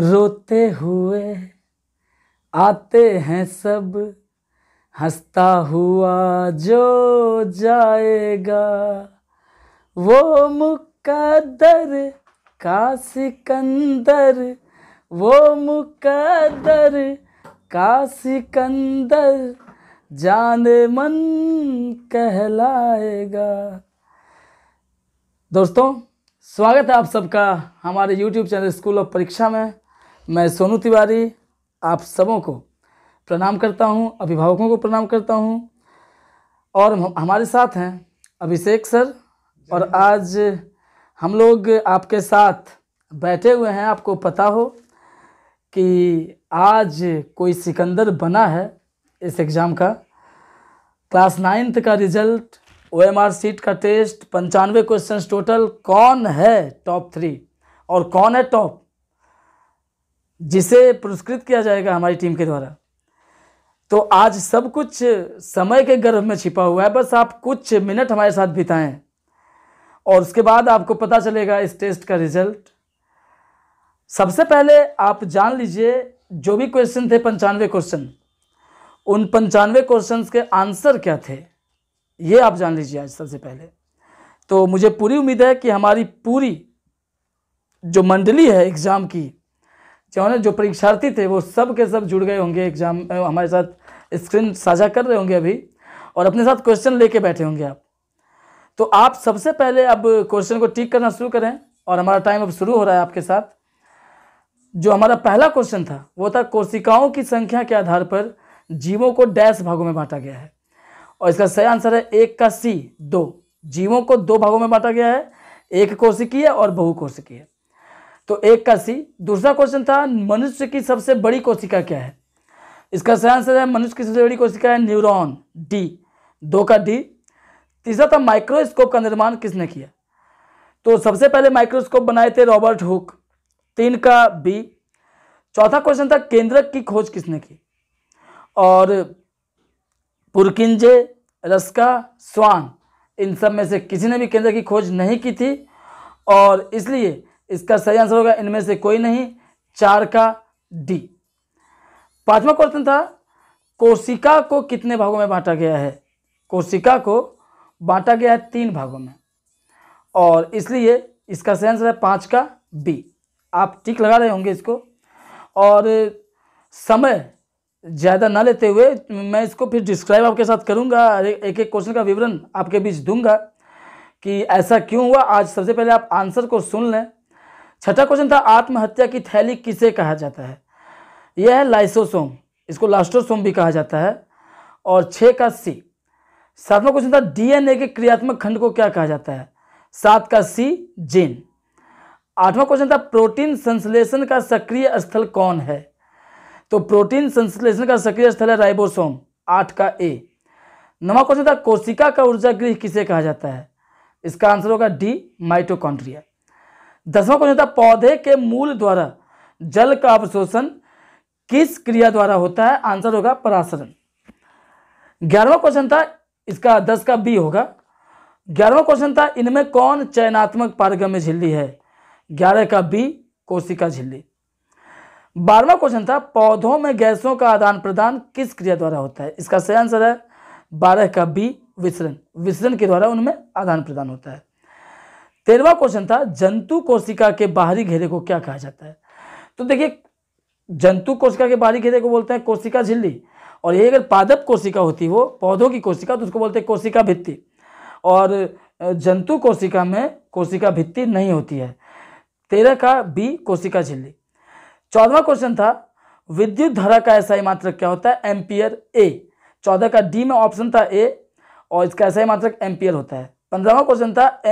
रोते हुए आते हैं सब, हंसता हुआ जो जाएगा, वो मुकद्दर का सिकंदर, वो मुकद्दर का सिकंदर जाने मन कहलाएगा। दोस्तों, स्वागत है आप सबका हमारे YouTube चैनल स्कूल ऑफ परीक्षा में। मैं सोनू तिवारी आप सबों को प्रणाम करता हूं, अभिभावकों को प्रणाम करता हूं और हमारे साथ हैं अभिषेक सर। और आज हम लोग आपके साथ बैठे हुए हैं। आपको पता हो कि आज कोई सिकंदर बना है इस एग्ज़ाम का। क्लास 9th का रिजल्ट, OMR सीट का टेस्ट, 95 क्वेश्चंस टोटल। कौन है टॉप 3 और कौन है टॉप, जिसे पुरस्कृत किया जाएगा हमारी टीम के द्वारा। तो आज सब कुछ समय के गर्भ में छिपा हुआ है। बस आप कुछ मिनट हमारे साथ बिताएं और उसके बाद आपको पता चलेगा इस टेस्ट का रिजल्ट। सबसे पहले आप जान लीजिए, जो भी क्वेश्चन थे 95 क्वेश्चन, उन 95 क्वेश्चंस के आंसर क्या थे, ये आप जान लीजिए आज सबसे पहले। तो मुझे पूरी उम्मीद है कि हमारी पूरी जो मंडली है एग्ज़ाम की, जो परीक्षार्थी थे, वो सब के सब जुड़ गए होंगे एग्ज़ाम हमारे साथ। स्क्रीन साझा कर रहे होंगे अभी और अपने साथ क्वेश्चन लेके बैठे होंगे आप। तो आप सबसे पहले अब क्वेश्चन को टिक करना शुरू करें और हमारा टाइम अब शुरू हो रहा है आपके साथ। जो हमारा पहला क्वेश्चन था वो था, कोशिकाओं की संख्या के आधार पर जीवों को डैश भागों में बांटा गया है। और इसका सही आंसर है 1 का C, 2। जीवों को 2 भागों में बांटा गया है, एक कोशिकीय और बहुकोशिकीय। तो 1 का C। दूसरा क्वेश्चन था, मनुष्य की सबसे बड़ी कोशिका क्या है। इसका सही आंसर है, मनुष्य की सबसे बड़ी कोशिका है न्यूरॉन, D, 2 का D। तीसरा था, माइक्रोस्कोप का निर्माण किसने किया। तो सबसे पहले माइक्रोस्कोप बनाए थे रॉबर्ट हुक, 3 का B। चौथा क्वेश्चन था, केंद्रक की खोज किसने की। और पुरकिंजे, रस्का, स्वान, इन सब में से किसी ने भी केंद्र की खोज नहीं की थी और इसलिए इसका सही आंसर होगा इनमें से कोई नहीं, 4 का D। पांचवा क्वेश्चन था, कोशिका को कितने भागों में बांटा गया है। कोशिका को बांटा गया है 3 भागों में और इसलिए इसका सही आंसर है 5 का B। आप टिक लगा रहे होंगे इसको। और समय ज़्यादा ना लेते हुए मैं इसको फिर डिस्क्राइब आपके साथ करूंगा, एक एक क्वेश्चन का विवरण आपके बीच दूंगा कि ऐसा क्यों हुआ। आज सबसे पहले आप आंसर को सुन लें। छठा क्वेश्चन था, आत्महत्या की थैली किसे कहा जाता है। यह है लाइसोसोम, इसको लास्टोसोम भी कहा जाता है। और 6 का C। सातवां क्वेश्चन था, DNA के क्रियात्मक खंड को क्या कहा जाता है। 7 का C, जीन। आठवां क्वेश्चन था, प्रोटीन संश्लेषण का सक्रिय स्थल कौन है। तो प्रोटीन संश्लेषण का सक्रिय स्थल है राइबोसोम, 8 का A। नौवां क्वेश्चन था, कोशिका का ऊर्जा गृह किसे कहा जाता है। इसका आंसर होगा D, माइटोकॉन्ड्रिया। 10वां क्वेश्चन था, पौधे के मूल द्वारा जल का अवशोषण किस क्रिया द्वारा होता है। आंसर होगा परासरण। 11वां क्वेश्चन था, इसका 10 का B होगा। 11वां क्वेश्चन था, इनमें कौन चयनात्मक पारगम्य झिल्ली है। 11 का B, कोशिका झिल्ली। 12वां क्वेश्चन था, पौधों में गैसों का आदान प्रदान किस क्रिया द्वारा होता है। इसका सही आंसर है 12 का B, विसरण। विसरण के द्वारा उनमें आदान प्रदान होता है। 13वां क्वेश्चन था, जंतु कोशिका के बाहरी घेरे को क्या कहा जाता है। तो देखिए, जंतु कोशिका के बाहरी घेरे को बोलते हैं कोशिका झिल्ली। और ये अगर पादप कोशिका होती, वो पौधों की कोशिका, तो उसको बोलते हैं कोशिका भित्ति। और जंतु कोशिका में कोशिका भित्ति नहीं होती है। 13 का B, कोशिका झिल्ली। 14वां क्वेश्चन था, विद्युत धारा का एसआई मात्रक क्या होता है। Ampere, A। 14 का D में ऑप्शन था A और इसका एसआई मात्रक एम्पियर होता है। 15वां क्वेश्चन था,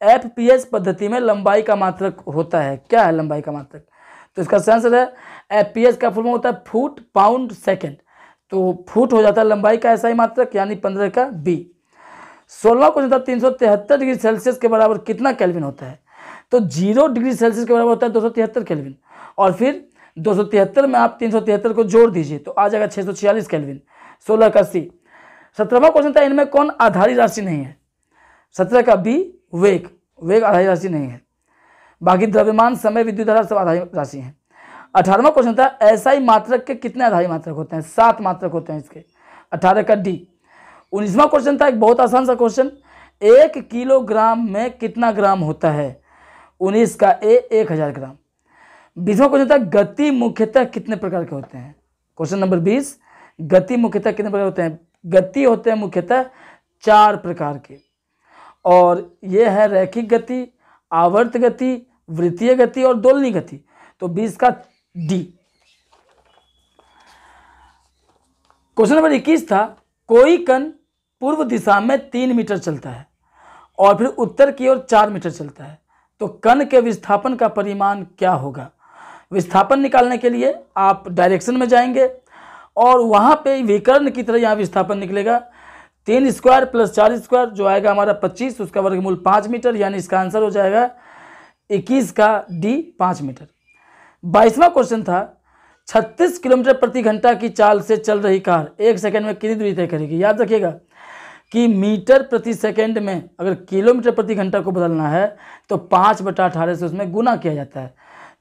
एफपीएस पद्धति में लंबाई का मात्रक होता है। क्या है लंबाई का मात्रक। तो इसका सही आंसर है, एफपीएस का फुल फॉर्म होता है फुट पाउंड सेकेंड। तो फुट हो जाता है लंबाई का एसआई मात्रक, यानी 15 का B। 16वां क्वेश्चन था, 373 डिग्री सेल्सियस के बराबर कितना केल्विन होता है। तो 0 डिग्री सेल्सियस के बराबर होता है 273 केल्विन। और फिर 273 में आप 373 को जोड़ दीजिए तो आ जाएगा 646 केल्विन। 16 का C। 17वां क्वेश्चन था, इनमें कौन आधारी राशि नहीं है। 17 का B, वेग। वेग आधारी राशि नहीं है। बाकी द्रव्यमान, समय, विद्युत धारा सब आधारी राशि हैं। 18वां क्वेश्चन था एसआई मात्रक के कितने आधारी मात्रक होते हैं? 7 मात्रक होते हैं इसके, 18 का डी। 19वां क्वेश्चन था एक बहुत आसान सा क्वेश्चन, 1 किलोग्राम में कितना ग्राम होता है? 19 का ए 1000 ग्राम। 20वां क्वेश्चन था गति मुख्यतः कितने प्रकार के होते हैं? क्वेश्चन नंबर 20, गति मुख्यतः कितने प्रकार होते हैं? गति होते हैं मुख्यतः 4 प्रकार के, और ये है रैखिक गति, आवर्त गति, वृत्तीय गति और दोलनी गति। तो 20 का डी। क्वेश्चन नंबर 21 था कोई कण पूर्व दिशा में 3 मीटर चलता है और फिर उत्तर की ओर 4 मीटर चलता है, तो कण के विस्थापन का परिमाण क्या होगा? विस्थापन निकालने के लिए आप डायरेक्शन में जाएंगे और वहाँ पे विकर्ण की तरह यहाँ विस्थापन निकलेगा, 3 स्क्वायर प्लस 4 स्क्वायर जो आएगा हमारा 25, उसका वर्गमूल 5 मीटर, यानी इसका आंसर हो जाएगा 21 का डी 5 मीटर। 22वां क्वेश्चन था 36 किलोमीटर प्रति घंटा की चाल से चल रही कार 1 सेकंड में कितनी दूरी तय करेगी? याद रखिएगा कि मीटर प्रति सेकंड में अगर किलोमीटर प्रति घंटा को बदलना है तो 5/18 से उसमें गुना किया जाता है।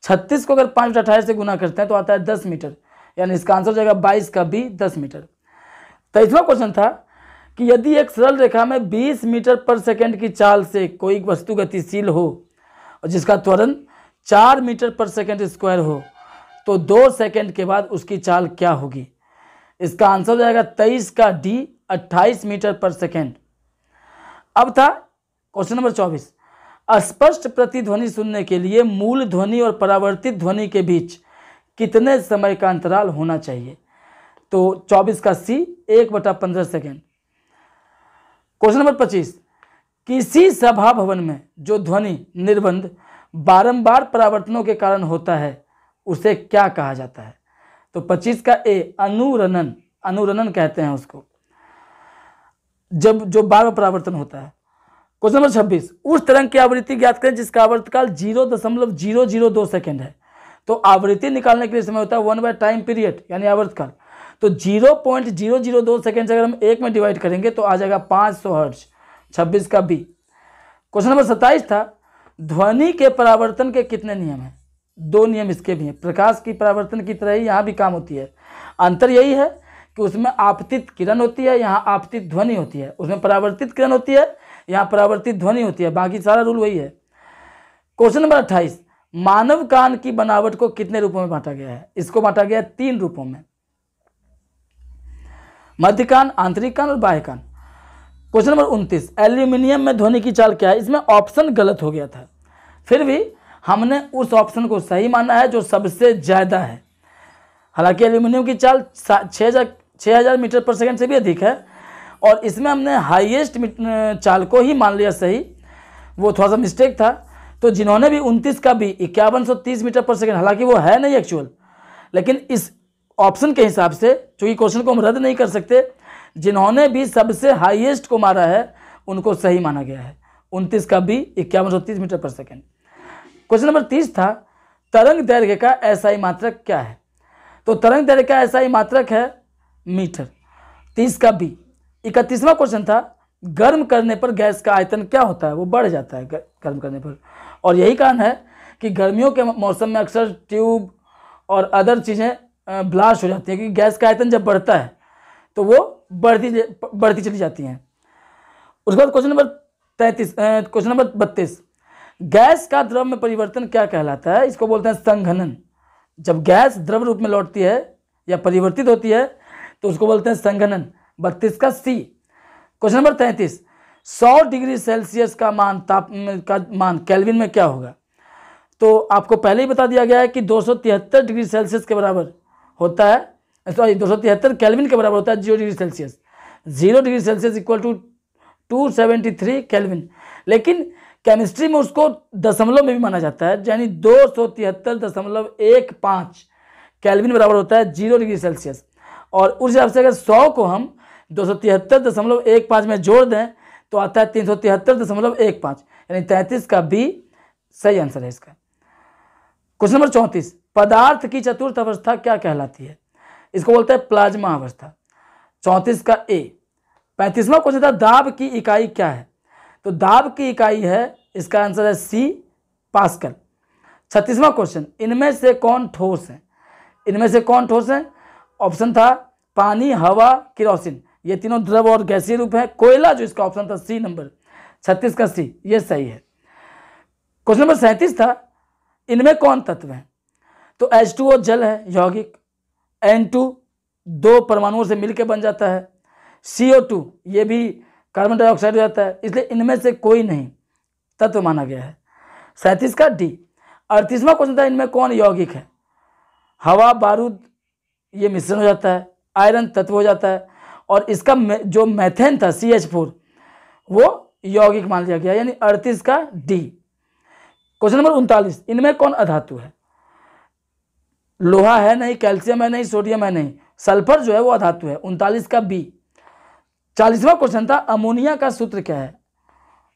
36 को अगर 5/18 से गुना करते हैं तो आता है 10 मीटर, यानी इसका आंसर हो जाएगा 22 का बी 10 मीटर। 23वां क्वेश्चन था कि यदि एक सरल रेखा में 20 मीटर पर सेकंड की चाल से कोई वस्तु गतिशील हो और जिसका त्वरण 4 मीटर पर सेकंड स्क्वायर हो तो 2 सेकंड के बाद उसकी चाल क्या होगी? इसका आंसर हो जाएगा 23 का डी 28 मीटर पर सेकंड। अब था क्वेश्चन नंबर 24, स्पष्ट प्रतिध्वनि सुनने के लिए मूल ध्वनि और परावर्तित ध्वनि के बीच कितने समय का अंतराल होना चाहिए? तो 24 का सी 1/15 सेकेंड। क्वेश्चन नंबर 25, किसी सभा भवन में जो ध्वनि निर्बंध बारंबार परावर्तनों के कारण होता है उसे क्या कहा जाता है? तो 25 का ए अनुरणन, अनुरणन कहते हैं उसको, जब जो बार परावर्तन होता है। क्वेश्चन नंबर 26, उस तरंग की आवृत्ति ज्ञात करें जिसका आवर्तकाल 0.002 सेकेंड है। तो आवृत्ति निकालने के लिए समय होता है 1 बाय टाइम पीरियड, यानी आवर्तकाल। तो 0.002 सेकेंड से अगर हम 1 में डिवाइड करेंगे तो आ जाएगा 500 हर्ट्ज। 26 का बी। क्वेश्चन नंबर 27 था ध्वनि के परावर्तन के कितने नियम हैं? 2 नियम इसके भी हैं। प्रकाश की परावर्तन की तरह ही यहाँ भी काम होती है, अंतर यही है कि उसमें आपतित किरण होती है, यहाँ आपतित ध्वनि होती है। उसमें परावर्तित किरण होती है, यहाँ परावर्तित ध्वनि होती है, बाकी सारा रूल वही है। क्वेश्चन नंबर 28, मानव कान की बनावट को कितने रूपों में बांटा गया है? इसको बांटा गया है 3 रूपों में, मध्य कान, आंतरिक कान और बाह्य कान। क्वेश्चन नंबर 29, एल्यूमिनियम में ध्वनि की चाल क्या है? इसमें ऑप्शन गलत हो गया था, फिर भी हमने उस ऑप्शन को सही माना है जो सबसे ज़्यादा है। हालांकि एल्यूमिनियम की चाल 6000 मीटर पर सेकंड से भी अधिक है और इसमें हमने हाईएस्ट चाल को ही मान लिया सही, वो थोड़ा सा मिस्टेक था। तो जिन्होंने भी 29 का भी 5130 मीटर पर सेकंड, हालांकि वो है नहीं एक्चुअल, लेकिन इस ऑप्शन के हिसाब से चूँकि क्वेश्चन को हम रद्द नहीं कर सकते, जिन्होंने भी सबसे हाईएस्ट को मारा है उनको सही माना गया है। 29 का भी 5130 मीटर पर सेकंड। क्वेश्चन नंबर 30 था तरंग दैर्घ्य का एसआई मात्रक क्या है? तो तरंग दैर्घ्य का एसआई मात्रक है मीटर। 30 का बी। 31वां क्वेश्चन था गर्म करने पर गैस का आयतन क्या होता है? वो बढ़ जाता है गर्म करने पर, और यही कारण है कि गर्मियों के मौसम में अक्सर ट्यूब और अदर चीज़ें ब्लास्ट हो जाती हैं, क्योंकि गैस का आयतन जब बढ़ता है तो वो बढ़ती चली जाती हैं। उसके बाद क्वेश्चन नंबर 32, गैस का द्रव में परिवर्तन क्या कहलाता है? इसको बोलते हैं संघनन। जब गैस द्रव रूप में लौटती है या परिवर्तित होती है तो उसको बोलते हैं संघनन। 32 का सी। क्वेश्चन नंबर 33, 100 डिग्री सेल्सियस का मान केल्विन में क्या होगा? तो आपको पहले ही बता दिया गया है कि 273 डिग्री सेल्सियस के बराबर होता है, सॉरी 273 केल्विन के बराबर होता है 0 degree Celsius. 0 degree Celsius equal to 273 Kelvin, लेकिन केमिस्ट्री में उसको दशमलव में भी माना जाता है, यानी 273.15 केल्विन बराबर होता है 0 डिग्री सेल्सियस। और उस हिसाब से अगर 100 को हम 273.15 में जोड़ दें तो आता है 373.15, यानी 33 का बी सही आंसर है इसका। क्वेश्चन नंबर 34, पदार्थ की चतुर्थ अवस्था क्या कहलाती है? इसको बोलते हैं प्लाज्मा अवस्था। 34 का ए। 35वां क्वेश्चन था दाब की इकाई क्या है? तो दाब की इकाई है, इसका आंसर है सी पास्कल। 36वां क्वेश्चन, इनमें से कौन ठोस है? इनमें से कौन ठोस है? ऑप्शन था पानी, हवा, केरोसिन, ये तीनों द्रव और गैसीय रूप है। कोयला जो इसका ऑप्शन था सी नंबर 36 का सी, ये सही है। क्वेश्चन नंबर 37 था, इनमें कौन तत्व है? तो H2O जल है यौगिक, N2 दो परमाणुओं से मिलकर बन जाता है, CO2 ये भी कार्बन डाइऑक्साइड हो जाता है, इसलिए इनमें से कोई नहीं तत्व माना गया है। 37 का डी। 38वां क्वेश्चन था, इनमें कौन यौगिक है? हवा, बारूद ये मिश्रण हो जाता है, आयरन तत्व हो जाता है, और इसका जो मेथेन था CH4 वो यौगिक मान लिया गया, यानी 38 का डी। क्वेश्चन नंबर 39, इनमें कौन अधातु है? लोहा है नहीं, कैल्शियम है नहीं, सोडियम है नहीं, सल्फर जो है वो अधातु है, 39 का बी। 40वां क्वेश्चन था, अमोनिया का सूत्र क्या है?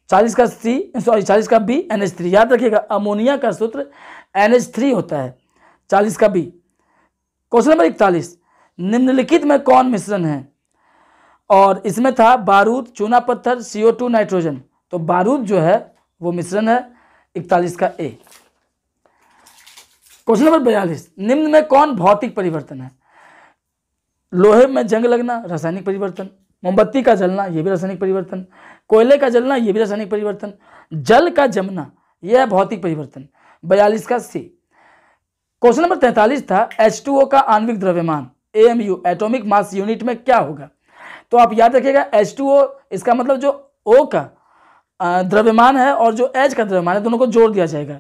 40 का बी NH3, याद रखिएगा अमोनिया का सूत्र NH3 होता है, 40 का बी। क्वेश्चन नंबर 41, निम्नलिखित में कौन मिश्रण है? और इसमें था बारूद, चूना पत्थर, CO2, नाइट्रोजन, तो बारूद जो है वो मिश्रण है, 41 का ए। क्वेश्चन नंबर 42, निम्न में कौन भौतिक परिवर्तन है? लोहे में जंग लगना रासायनिक परिवर्तन, मोमबत्ती का जलना यह भी रासायनिक परिवर्तन, कोयले का जलना यह भी रासायनिक परिवर्तन, जल का जमना यह है भौतिक परिवर्तन, 42 का सी। क्वेश्चन नंबर 43 था, H2O का आणविक द्रव्यमान AMU एटॉमिक मास यूनिट में क्या होगा? तो आप याद रखिएगा H2O इसका मतलब जो O का द्रव्यमान है और जो H का द्रव्यमान है दोनों को जोड़ दिया जाएगा।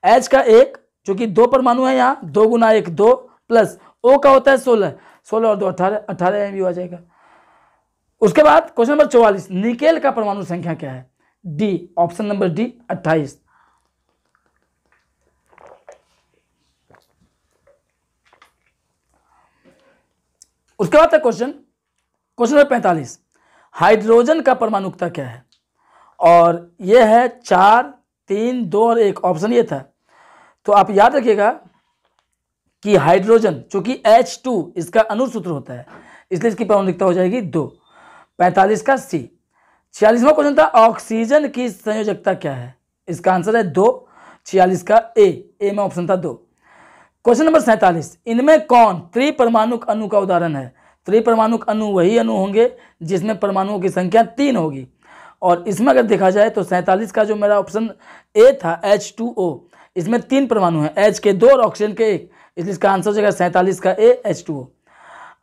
H का एक जो कि 2 परमाणु है, यहाँ 2 गुना 1 2 प्लस O का होता है 16 और 2 18 AMU आ जाएगा। उसके बाद क्वेश्चन नंबर 44, निकेल का परमाणु संख्या क्या है? D, option number D 28। उसके बाद क्वेश्चन नंबर 45, हाइड्रोजन का परमाणुकता क्या है? और यह है 4 3 2 और 1, ऑप्शन ये था। तो आप याद रखिएगा कि हाइड्रोजन चूंकि H2 इसका अनुसूत्र होता है इसलिए इसकी परमाणुकता हो जाएगी 2, 45 का सी। 46वां क्वेश्चन था, ऑक्सीजन की संयोजकता क्या है? इसका आंसर है 2, 46 का ए में ऑप्शन था 2। क्वेश्चन नंबर 47, इनमें कौन त्रिपरमाणुक अणु का उदाहरण है? त्रिपरमाणुक अणु वही अणु होंगे जिसमें परमाणुओं की संख्या 3 होगी, और इसमें अगर देखा जाए तो 47 का जो मेरा ऑप्शन ए था H2O, इसमें 3 परमाणु हैं, H के 2 और ऑक्सीजन के 1, इसलिए इसका आंसर हो जाएगा 47 का ए H2O।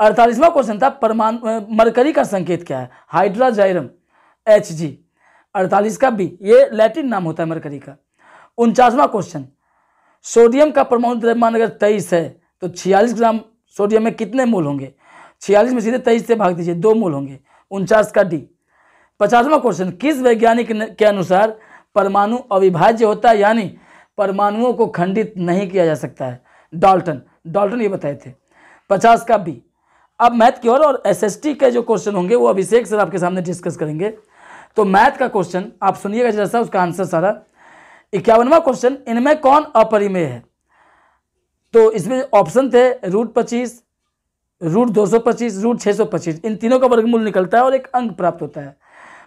48वां क्वेश्चन था, परमाणु मरकरी का संकेत क्या है? हाइड्राजाइरम Hg, 48 का बी, ये लैटिन नाम होता है मरकरी का। 49वां क्वेश्चन, सोडियम का परमाणु द्रव्यमान अगर 23 है तो 46 ग्राम सोडियम में कितने मोल होंगे? 46 में सीधे 23 से भाग दीजिए, 2 मोल होंगे, 49 का डी। 50वां क्वेश्चन, किस वैज्ञानिक के अनुसार परमाणु अविभाज्य होता है, यानी परमाणुओं को खंडित नहीं किया जा सकता है? डाल्टन ये बताए थे, 50 का बी। अब मैथ की और SST के जो क्वेश्चन होंगे वो अभिषेक सर आपके सामने डिस्कस करेंगे। तो मैथ का क्वेश्चन आप सुनिएगा जैसा, उसका आंसर सारा। 51वां क्वेश्चन, इनमें कौन अपरिमेय है? तो इसमें ऑप्शन थे √25, √225, √625, इन तीनों का वर्गमूल निकलता है और एक अंक प्राप्त होता है।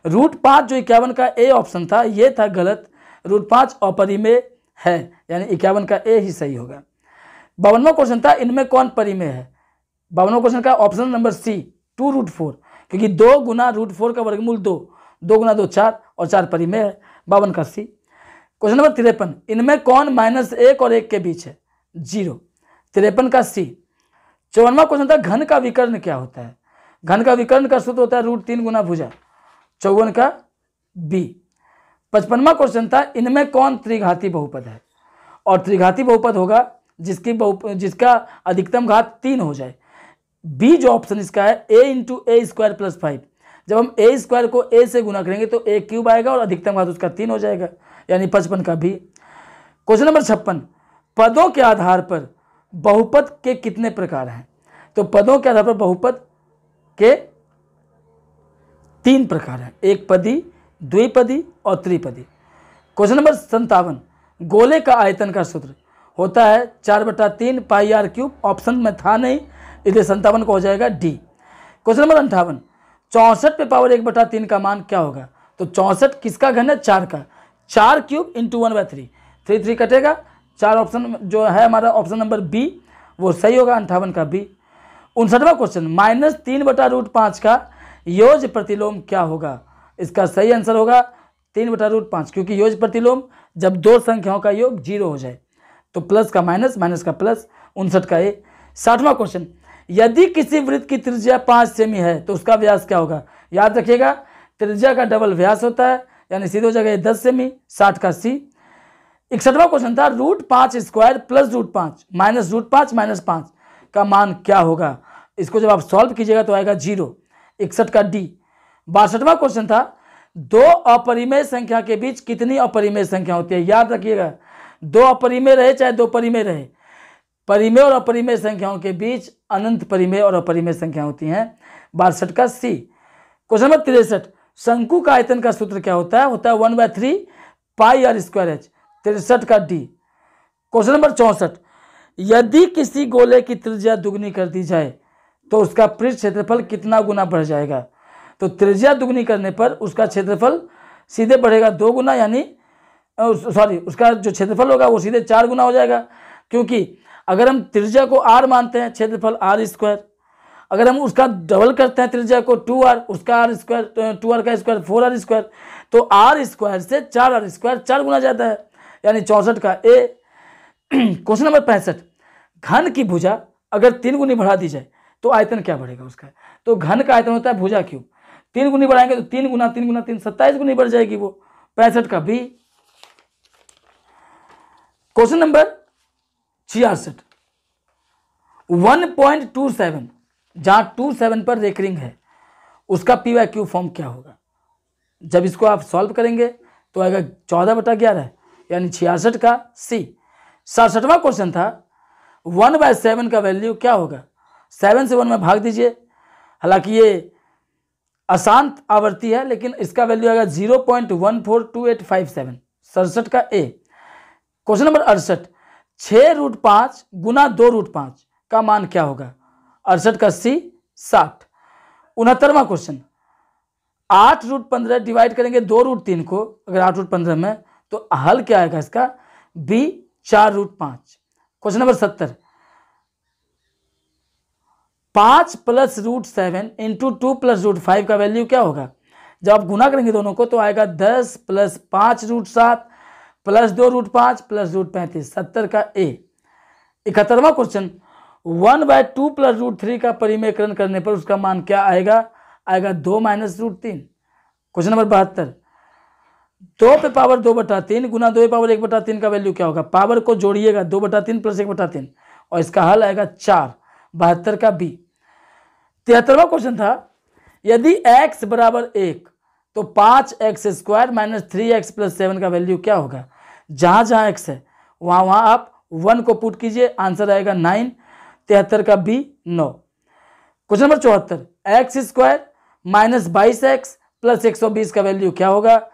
√5 जो 51 का ए ऑप्शन था ये था गलत, √5 अपरिमेय है, यानी 51 का ए ही सही होगा। 52वां क्वेश्चन था, इनमें कौन परिमेय है? 52वां क्वेश्चन का ऑप्शन नंबर सी 2√4, क्योंकि 2 गुना √4 का वर्गमूल 2, 2 गुना 2 4 और 4 परिमेय है, 52 का सी। क्वेश्चन नंबर 53, इनमें कौन -1 और 1 के बीच है? 0, 53 का सी। 54वां क्वेश्चन था, घन का विकर्ण क्या होता है? घन का विकर्ण का सूत्र होता है √3 गुना भुजा, 54 का बी। 55वां क्वेश्चन था, इनमें कौन त्रिघाती बहुपद है? और त्रिघाती बहुपद होगा जिसका अधिकतम घात 3 हो जाए। बी जो ऑप्शन इसका है a × a² + 5, जब हम a² को a से गुना करेंगे तो a³ आएगा और अधिकतम घात उसका 3 हो जाएगा, यानी 55 का भी। क्वेश्चन नंबर 56, पदों के आधार पर बहुपद के कितने प्रकार हैं? तो पदों के आधार पर बहुपद के 3 प्रकार हैं, एक पदी, द्विपदी और त्रिपदी। क्वेश्चन नंबर 57, गोले का आयतन का सूत्र होता है 4/3 πr³, ऑप्शन में था नहीं इसलिए 57 को हो जाएगा डी। क्वेश्चन नंबर 58, 64 पे पावर 1/3 का मान क्या होगा? तो 64 किसका घन है? 4 का, 4³ × 1/3, 3 3 कटेगा, 4 ऑप्शन जो है हमारा ऑप्शन नंबर बी वो सही होगा, 58 का बी। 59वां क्वेश्चन, -3/√5 का योज प्रतिलोम क्या होगा? इसका सही आंसर होगा 3/√5, क्योंकि योज प्रतिलोम जब दो संख्याओं का योग 0 हो जाए तो प्लस का माइनस, माइनस का प्लस। 59 का ए। 60वां क्वेश्चन, यदि किसी वृत्त की त्रिज्या 5 सेमी है तो उसका व्यास क्या होगा? याद रखिएगा त्रिज्या का डबल व्यास होता है, यानी सीधे हो जाएगा 10 सेमी। 60 का सी। 61वां क्वेश्चन था, √5² प्लस √5 माइनस √5 माइनस 5 का मान क्या होगा? इसको जब आप सॉल्व कीजिएगा तो आएगा 0। 61 का डी। 62वां क्वेश्चन था, दो अपरिमेय संख्या के बीच कितनी अपरिमेय संख्या होती है? याद रखिएगा दो अपरिमेय रहे चाहे दो परिमेय रहे, परिमेय और अपरिमेय संख्याओं के बीच अनंत परिमेय और अपरिमेय संख्या होती हैं। 62 का सी। क्वेश्चन नंबर 63, शंकु का आयतन का सूत्र क्या होता है? होता है 1/3 πr²h। 63 का डी। क्वेश्चन नंबर 64, यदि किसी गोले की त्रिज्या दुगनी कर दी जाए तो उसका पृष्ठ क्षेत्रफल कितना गुना बढ़ जाएगा? तो त्रिज्या दुगनी करने पर उसका क्षेत्रफल सीधे बढ़ेगा 2 गुना, यानी उसका जो क्षेत्रफल होगा वो सीधे 4 गुना हो जाएगा, क्योंकि अगर हम त्रिज्या को r मानते हैं क्षेत्रफल r², अगर हम उसका डबल करते हैं त्रिज्या को 2r, उसका r², 2r का स्क्वायर 4r², तो r² से 4r², 4 गुना जाता है, यानी 64 का ए। क्वेश्चन नंबर 65, घन की भुजा अगर 3 गुनी बढ़ा दी जाए तो आयतन क्या बढ़ेगा उसका? तो घन का आयतन होता है भुजा क्यूब, 3 गुनी बढ़ाएंगे तो 3 गुना 3 गुना 3 27 गुनी बढ़ जाएगी वो। 65 का बी। क्वेश्चन नंबर 66, 1.27 जहां 27 पर रेकरिंग है उसका p/q फॉर्म क्या होगा? जब इसको आप सॉल्व करेंगे तो आएगा 14/11, यानी 66 का सी। 67वां क्वेश्चन था, 1/7 का वैल्यू क्या होगा? 7 से 1 में भाग दीजिए, हालांकि ये अशांत आवर्ती है लेकिन इसका वैल्यू आएगा 0.142857। 67 का ए। क्वेश्चन नंबर 68, 6√5 गुना 2√5 का मान क्या होगा? 68 का सी। 60। 69वां क्वेश्चन, 8√15 डिवाइड करेंगे 2√3 को, अगर 8√15 में, तो हल क्या आएगा इसका? बी 4√5। क्वेश्चन नंबर 70, 5 + √7 इंटू 2 + √5 का वैल्यू क्या होगा? जब आप गुना करेंगे दोनों को तो आएगा 10 + 5√7 + 2√5 + √35। 70 का ए। 71वां क्वेश्चन, 1/2 + √3 का परिमेयकरण करने पर उसका मान क्या आएगा? आएगा 2 - √3। क्वेश्चन नंबर 72, 2 पे पावर 2/3 गुना 2 पे पावर 1/3 का वैल्यू क्या होगा? पावर को जोड़िएगा 2/3 + 1/3 और इसका हल आएगा 4। 72 का बी। 73वां क्वेश्चन था, यदि x = 1 तो 5x² - 3x + 7 का वैल्यू क्या होगा? जहां जहां x है वहां वहां आप 1 को पुट कीजिए, आंसर आएगा 9। 73 का B 9। Question number 74, x² - 22x + 120 का वैल्यू क्या होगा?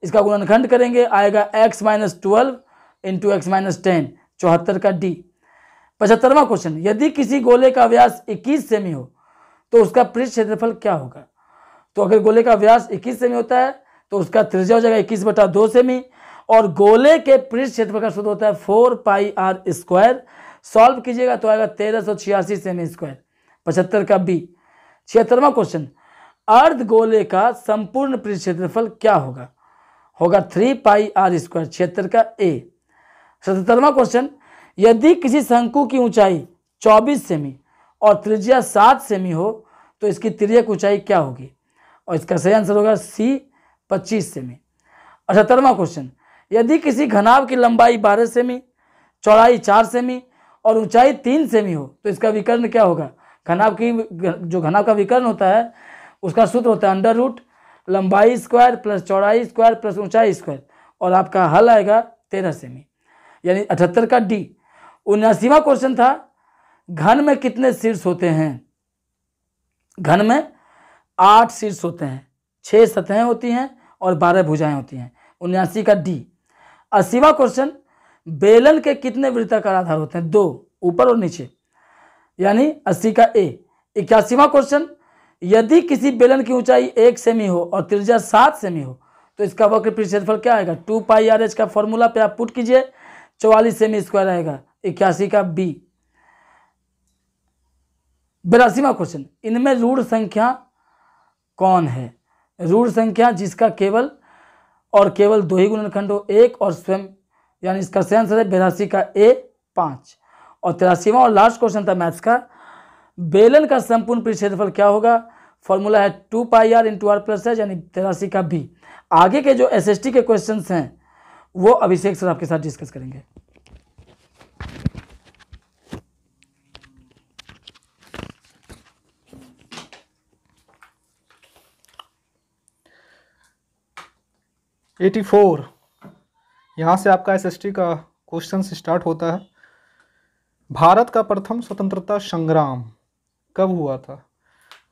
इसका गुणनखंड करेंगे, आएगा x - 12 इंटू x - 10। 74 का डी। 75वां क्वेश्चन, यदि किसी गोले का व्यास 21 सेमी हो तो उसका पृष्ठ क्षेत्रफल क्या होगा? तो अगर गोले का व्यास 21 सेमी होता है तो उसका त्रिज्या हो जाएगा 21/2 सेमी, और गोले के पृष्ठ क्षेत्रफल का सूत्र होता है 4πr²। सॉल्व कीजिएगा तो आएगा 1386 सेमी स्क्वायर। 75 का बी। 76वां क्वेश्चन, अर्ध गोले का संपूर्ण पृष्ठ क्षेत्रफल क्या होगा? होगा 3πr²। 76 का ए। 77वां क्वेश्चन, यदि किसी शंकु की ऊंचाई 24 सेमी और त्रिज्या 7 सेमी हो तो इसकी तिर्यक ऊंचाई क्या होगी? और इसका सही आंसर होगा सी 25 सेमी। 78वां क्वेश्चन, यदि किसी घनाभ की लंबाई 12 सेमी, चौड़ाई 4 सेमी और ऊंचाई 3 सेमी हो तो इसका विकर्ण क्या होगा? घनाभ का विकर्ण होता है उसका सूत्र होता है √ लंबाई स्क्वायर प्लस चौड़ाई स्क्वायर प्लस ऊंचाई स्क्वायर, और आपका हल आएगा 13 सेमी, यानी 78 का डी। 79वां क्वेश्चन था, घन में कितने शीर्ष होते हैं? घन में 8 शीर्ष होते हैं, 6 सतहें होती हैं और 12 भुजाएं होती हैं। 79 का डी। 80वां क्वेश्चन, बेलन के कितने वृत्ताकार आधार होते हैं? 2, ऊपर और नीचे, यानी 80 का ए। 81वां क्वेश्चन, यदि किसी बेलन की ऊंचाई 1 सेमी हो और त्रिज्या 7 सेमी हो तो इसका वक्र पृष्ठ क्षेत्रफल क्या आएगा? 2πrh का फॉर्मूला पे आप पुट कीजिए, 44 सेमी स्क्वायर आएगा। 81 का बी। 82वां क्वेश्चन, इनमें ऋण संख्या कौन है? ऋण संख्या जिसका केवल और केवल 2 ही गुणनखंड हो, 1 और स्वयं, यानी इसका सही आंसर है 82 का ए 5। और 83वां और लास्ट क्वेश्चन था मैथ्स का, बेलन का संपूर्ण पृष्ठ क्षेत्रफल क्या होगा? फॉर्मूला है 2 pi r into r plus h, यानी 83 का बी। आगे के जो एसएसटी के क्वेश्चंस हैं वो अभिषेक सर आपके साथ डिस्कस करेंगे। एटी-4 यहाँ से आपका एसएसटी का क्वेश्चन स्टार्ट होता है। भारत का प्रथम स्वतंत्रता संग्राम कब हुआ था?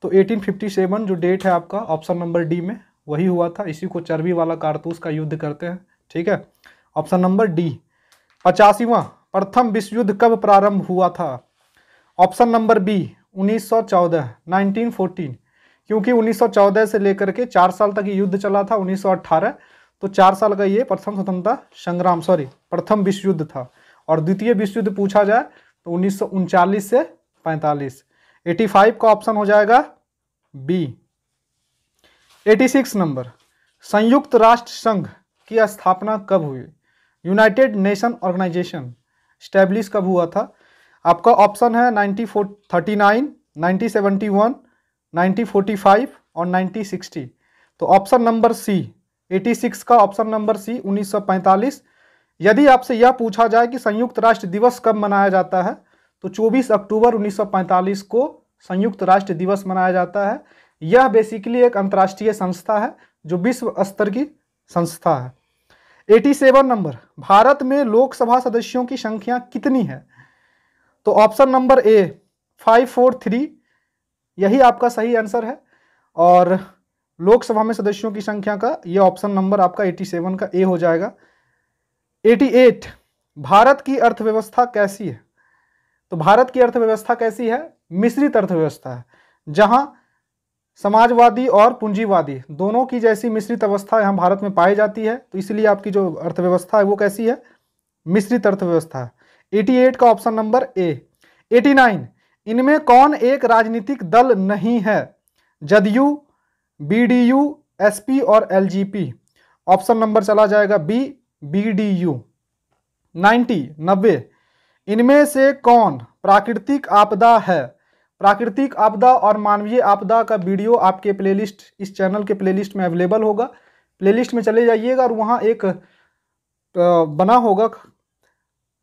तो 1857 जो डेट है आपका ऑप्शन नंबर डी में वही हुआ था। इसी को चर्बी वाला कारतूस का युद्ध करते हैं, ठीक है। Option number D. 85वां प्रथम विश्व युद्ध कब प्रारंभ हुआ था? ऑप्शन नंबर बी 1914 1914, क्योंकि 1914 से लेकर के 4 साल तक ये युद्ध चला था। 1918 तो 4 साल का ये प्रथम स्वतंत्रता संग्राम प्रथम विश्व युद्ध था। और द्वितीय विश्व युद्ध पूछा जाए तो 1939 से 45। 85 का ऑप्शन हो जाएगा बी। 86 नंबर, संयुक्त राष्ट्र संघ की स्थापना कब हुई? यूनाइटेड नेशन ऑर्गेनाइजेशन स्टैब्लिश कब हुआ था? आपका ऑप्शन है 1939, 1971, 1945 और 1960। तो ऑप्शन नंबर सी 86 का ऑप्शन नंबर सी 1945। यदि आपसे यह पूछा जाए कि संयुक्त राष्ट्र दिवस कब मनाया जाता है तो 24 अक्टूबर 1945 को संयुक्त राष्ट्र दिवस मनाया जाता है। यह बेसिकली एक अंतर्राष्ट्रीय संस्था है जो विश्व स्तर की संस्था है। 87 नंबर, भारत में लोकसभा सदस्यों की संख्या कितनी है? तो ऑप्शन नंबर ए 543 यही आपका सही आंसर है। और लोकसभा में सदस्यों की संख्या का यह ऑप्शन नंबर आपका 87 का ए हो जाएगा। 88, भारत की अर्थव्यवस्था कैसी है? तो भारत की अर्थव्यवस्था कैसी है? मिश्रित अर्थव्यवस्था है, जहां समाजवादी और पूंजीवादी दोनों की जैसी मिश्रित अवस्था यहाँ भारत में पाई जाती है। तो इसलिए आपकी जो अर्थव्यवस्था है वो कैसी है? मिश्रित अर्थव्यवस्था है। 88 का ऑप्शन नंबर ए। 89, इनमें कौन एक राजनीतिक दल नहीं है? जदयू, बीडीयू, एसपी और एलजेपी। ऑप्शन नंबर चला जाएगा बी, बीडीयू। 90, इनमें से कौन प्राकृतिक आपदा है? प्राकृतिक आपदा और मानवीय आपदा का वीडियो आपके प्लेलिस्ट, इस चैनल के प्लेलिस्ट में अवेलेबल होगा। प्लेलिस्ट में चले जाइएगा और वहाँ एक बना होगा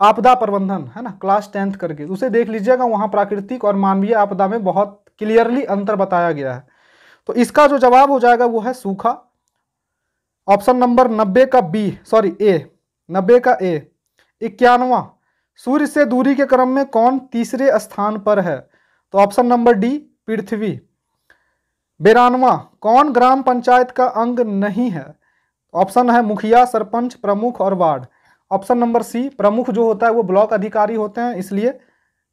आपदा प्रबंधन, है ना, क्लास 10th करके, उसे देख लीजिएगा। वहाँ प्राकृतिक और मानवीय आपदा में बहुत क्लियरली अंतर बताया गया है। तो इसका जो जवाब हो जाएगा वो है सूखा। ऑप्शन नंबर 90 का बी, ए 90 का ए। 91, सूर्य से दूरी के क्रम में कौन तीसरे स्थान पर है? तो ऑप्शन नंबर डी, पृथ्वी। 92, कौन ग्राम पंचायत का अंग नहीं है? ऑप्शन है मुखिया, सरपंच, प्रमुख और वार्ड। ऑप्शन नंबर सी, प्रमुख जो होता है वो ब्लॉक अधिकारी होते हैं, इसलिए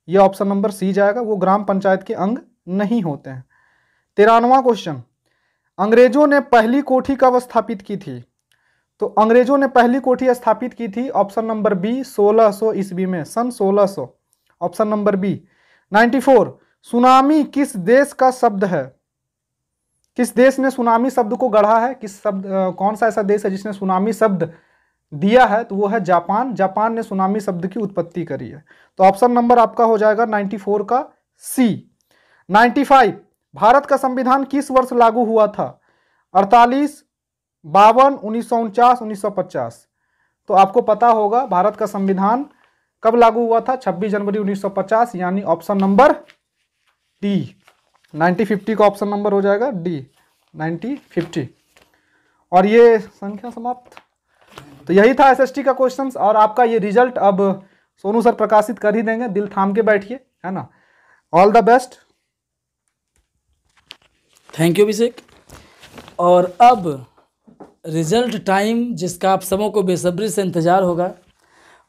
यह ऑप्शन नंबर सी जाएगा, वो ग्राम पंचायत के अंग नहीं होते हैं। 93वां क्वेश्चन, अंग्रेजों ने पहली कोठी कब स्थापित की थी? तो अंग्रेजों ने पहली कोठी स्थापित की थी ऑप्शन नंबर बी 1600 ईस्वी में, सन 1600। Option number B. 94, सुनामी किस देश का शब्द है? किस देश ने सुनामी शब्द को गढ़ा है? कौन सा ऐसा देश है जिसने सुनामी शब्द दिया है? तो वो है जापान। जापान ने सुनामी शब्द की उत्पत्ति करी है। तो ऑप्शन नंबर आपका हो जाएगा 94 का सी। 95, भारत का संविधान किस वर्ष लागू हुआ था? 48, 52, 1949, 1950। तो आपको पता होगा भारत का संविधान कब लागू हुआ था? 26 जनवरी 1950, यानी ऑप्शन नंबर डी। 90-50 का ऑप्शन नंबर हो जाएगा डी, 90-50। और ये संख्या समाप्त। तो यही था एसएसटी का क्वेश्चंस। और आपका ये रिजल्ट अब सोनू सर प्रकाशित कर ही देंगे, दिल थाम के बैठिए, है ना। All the best. Thank you Abhishek. और अब रिजल्ट टाइम, जिसका आप सबों को बेसब्री से इंतज़ार होगा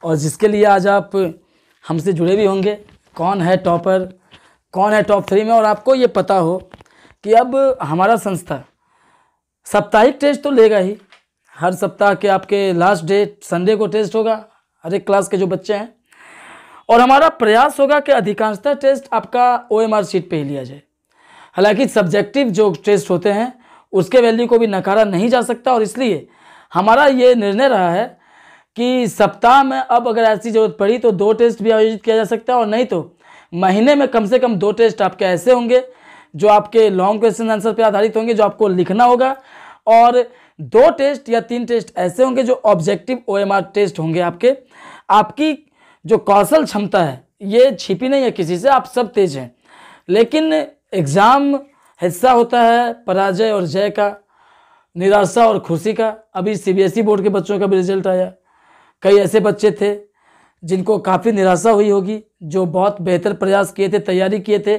और जिसके लिए आज आप हमसे जुड़े भी होंगे। कौन है टॉपर, कौन है टॉप 3 में, और आपको ये पता हो कि अब हमारा संस्था साप्ताहिक टेस्ट तो लेगा ही। हर सप्ताह के आपके लास्ट डेट संडे को टेस्ट होगा, हर एक क्लास के जो बच्चे हैं। और हमारा प्रयास होगा कि अधिकांशतः टेस्ट आपका OMR शीट पे ही लिया जाए। हालांकि सब्जेक्टिव जो टेस्ट होते हैं उसके वैल्यू को भी नकारा नहीं जा सकता, और इसलिए हमारा ये निर्णय रहा है कि सप्ताह में अब अगर ऐसी ज़रूरत पड़ी तो 2 टेस्ट भी आयोजित किया जा सकता है, और नहीं तो महीने में कम से कम 2 टेस्ट आपके ऐसे होंगे जो आपके लॉन्ग क्वेश्चन आंसर पे आधारित होंगे, जो आपको लिखना होगा, और 2 टेस्ट या 3 टेस्ट ऐसे होंगे जो ऑब्जेक्टिव OMR टेस्ट होंगे। आपकी जो कौशल क्षमता है ये छिपी नहीं है किसी से, आप सब तेज हैं, लेकिन एग्ज़ाम हिस्सा होता है पराजय और जय का, निराशा और खुशी का। अभी CBSE बोर्ड के बच्चों का भी रिजल्ट आया। कई ऐसे बच्चे थे जिनको काफ़ी निराशा हुई होगी, जो बहुत बेहतर प्रयास किए थे, तैयारी किए थे,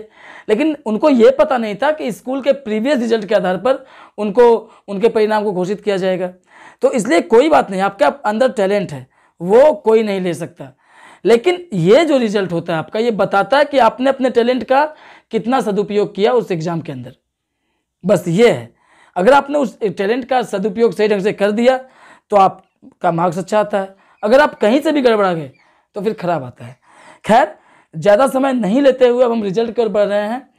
लेकिन उनको ये पता नहीं था कि स्कूल के प्रीवियस रिजल्ट के आधार पर उनको उनके परिणाम को घोषित किया जाएगा। तो इसलिए कोई बात नहीं, आपका अंदर टैलेंट है वो कोई नहीं ले सकता, लेकिन ये जो रिजल्ट होता है आपका, ये बताता है कि आपने अपने टैलेंट का कितना सदुपयोग किया उस एग्ज़ाम के अंदर। बस ये है, अगर आपने उस टैलेंट का सदुपयोग सही ढंग से कर दिया तो आपका मार्क्स अच्छा आता है। अगर आप कहीं से भी गड़बड़ा गए तो फिर खराब आता है। खैर, ज़्यादा समय नहीं लेते हुए अब हम रिजल्ट की ओर बढ़ रहे हैं।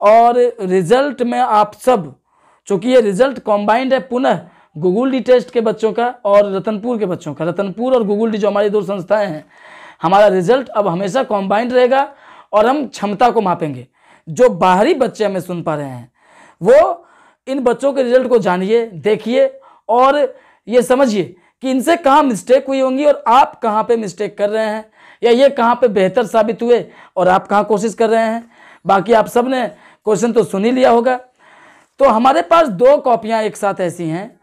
और रिजल्ट में आप सब, चूँकि ये रिजल्ट कॉम्बाइंड है पुनः गूगल डी टेस्ट के बच्चों का और रतनपुर के बच्चों का, रतनपुर और गूगल डी जो हमारी 2 संस्थाएं हैं, हमारा रिजल्ट अब हमेशा कॉम्बाइंड रहेगा और हम क्षमता को मापेंगे। जो बाहरी बच्चे हमें सुन पा रहे हैं वो इन बच्चों के रिजल्ट को जानिए, देखिए और ये समझिए कि इनसे कहाँ मिस्टेक हुई होंगी और आप कहाँ पे मिस्टेक कर रहे हैं, या ये कहाँ पे बेहतर साबित हुए और आप कहाँ कोशिश कर रहे हैं। बाकी आप सब ने क्वेश्चन तो सुन ही लिया होगा। तो हमारे पास 2 कॉपियाँ एक साथ ऐसी हैं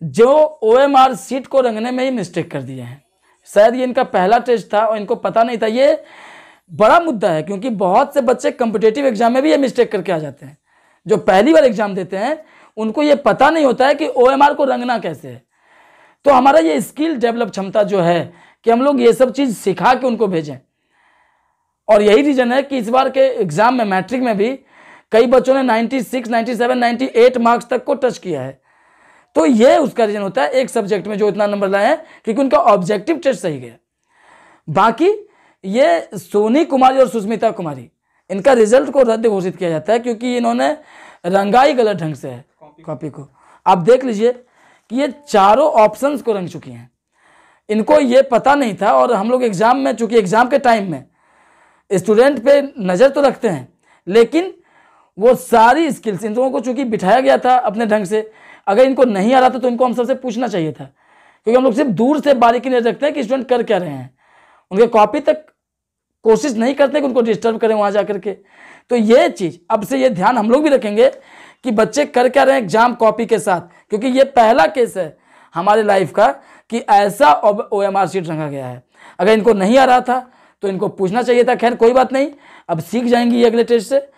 जो OMR शीट को रंगने में ही मिस्टेक कर दिए हैं। शायद ये इनका पहला टेस्ट था और इनको पता नहीं था। ये बड़ा मुद्दा है क्योंकि बहुत से बच्चे कॉम्पिटिटिव एग्जाम में भी ये मिस्टेक करके आ जाते हैं। जो पहली बार एग्जाम देते हैं उनको ये पता नहीं होता है कि OMR को रंगना कैसे है। तो हमारा ये स्किल डेवलप क्षमता जो है कि हम लोग ये सब चीज़ सिखा के उनको भेजें, और यही रीज़न है कि इस बार के एग्ज़ाम में मैट्रिक में भी कई बच्चों ने 96, 97, 98 मार्क्स तक को टच किया है। तो ये उसका रीज़न होता है एक सब्जेक्ट में जो इतना नंबर लाए हैं, क्योंकि उनका ऑब्जेक्टिव टेस्ट सही गया। बाकी ये सोनी कुमारी और सुष्मिता कुमारी, इनका रिजल्ट को रद्द घोषित किया जाता है क्योंकि इन्होंने रंगाई गलत ढंग से है कॉपी को। आप देख लीजिए कि ये चारों ऑप्शंस को रंग चुकी हैं। इनको ये पता नहीं था, और हम लोग एग्जाम में, चूंकि एग्जाम के टाइम में स्टूडेंट पे नज़र तो रखते हैं, लेकिन वो सारी स्किल्स इन लोगों को चूंकि बिठाया गया था अपने ढंग से, अगर इनको नहीं आ रहा था तो इनको हम सबसे पूछना चाहिए था, क्योंकि हम लोग सिर्फ दूर से बारीकी नजर रखते हैं कि स्टूडेंट कर क्या रहे हैं, उनके कॉपी तक कोशिश नहीं करते कि उनको डिस्टर्ब करें वहाँ जा करके। तो ये चीज़ अब से ये ध्यान हम लोग भी रखेंगे कि बच्चे कर क्या रहे हैं एग्जाम कॉपी के साथ, क्योंकि ये पहला केस है हमारे लाइफ का कि ऐसा OMR शीट रंगा गया है। अगर इनको नहीं आ रहा था तो इनको पूछना चाहिए था। खैर कोई बात नहीं, अब सीख जाएंगी ये अगले टेस्ट से।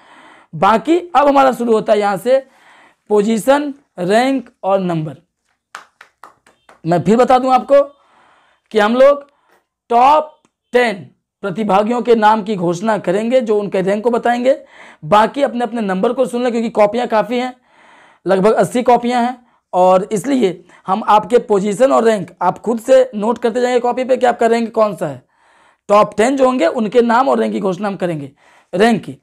बाकी अब हमारा शुरू होता है यहाँ से पोजीशन, रैंक और नंबर। मैं फिर बता दूं आपको कि हम लोग टॉप 10 प्रतिभागियों के नाम की घोषणा करेंगे जो उनके रैंक को बताएंगे। बाकी अपने अपने नंबर को सुन लें, क्योंकि कॉपियाँ काफ़ी हैं, लगभग 80 कॉपियाँ हैं, और इसलिए हम आपके पोजीशन और रैंक आप खुद से नोट करते जाएंगे कॉपी पे कि आपका रैंक कौन सा है। टॉप 10 जो होंगे उनके नाम और रैंक की घोषणा हम करेंगे। रैंक की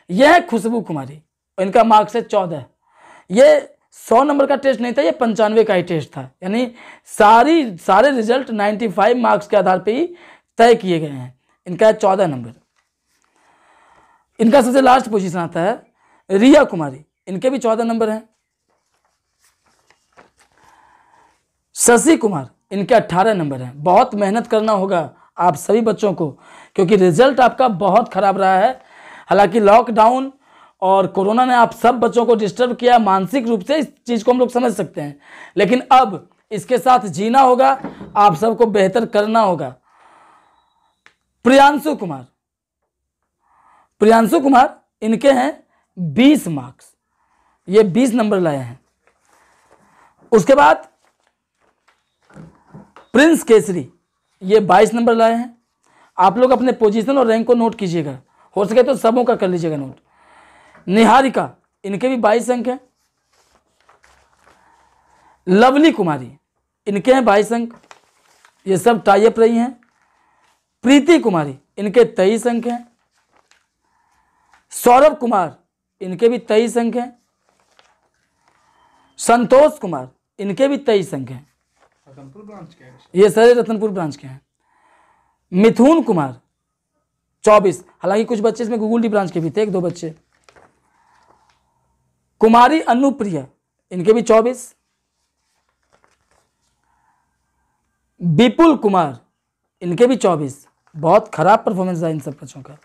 यह है खुशबू कुमारी, इनका मार्क्स है 14। ये 100 नंबर का टेस्ट नहीं था, ये 95 का ही टेस्ट था, यानी सारे रिजल्ट 95 मार्क्स के आधार पे ही तय किए गए हैं। इनका है 14 नंबर। इनका सबसे लास्ट पोजीशन आता है रिया कुमारी, इनके भी 14 नंबर हैं। शशि कुमार, इनके 18 नंबर हैं। बहुत मेहनत करना होगा आप सभी बच्चों को, क्योंकि रिजल्ट आपका बहुत खराब रहा है। हालांकि लॉकडाउन और कोरोना ने आप सब बच्चों को डिस्टर्ब किया मानसिक रूप से, इस चीज़ को हम लोग समझ सकते हैं, लेकिन अब इसके साथ जीना होगा, आप सबको बेहतर करना होगा। प्रियांशु कुमार, इनके हैं 20 मार्क्स, ये 20 नंबर लाए हैं। उसके बाद प्रिंस केसरी, ये 22 नंबर लाए हैं। आप लोग अपने पोजीशन और रैंक को नोट कीजिएगा, हो सके तो सबों का कर लीजिएगा नोट। निहारिका, इनके भी 22 अंक हैं। लवली कुमारी, इनके हैं 22 अंक, ये सब टाई अप रही हैं। प्रीति कुमारी, इनके 23 अंक हैं। सौरभ कुमार, इनके भी 23 अंक हैं। संतोष कुमार, इनके भी 23 अंक हैं। रतनपुर ब्रांच के हैं। ये सारे रतनपुर ब्रांच के हैं। मिथुन कुमार 24, हालांकि कुछ बच्चे इसमें गुगुलडी ब्रांच के भी थे, 1-2 बच्चे। कुमारी अनुप्रिया, इनके भी 24। विपुल कुमार, इनके भी 24। बहुत खराब परफॉर्मेंस है इन सब बच्चों का,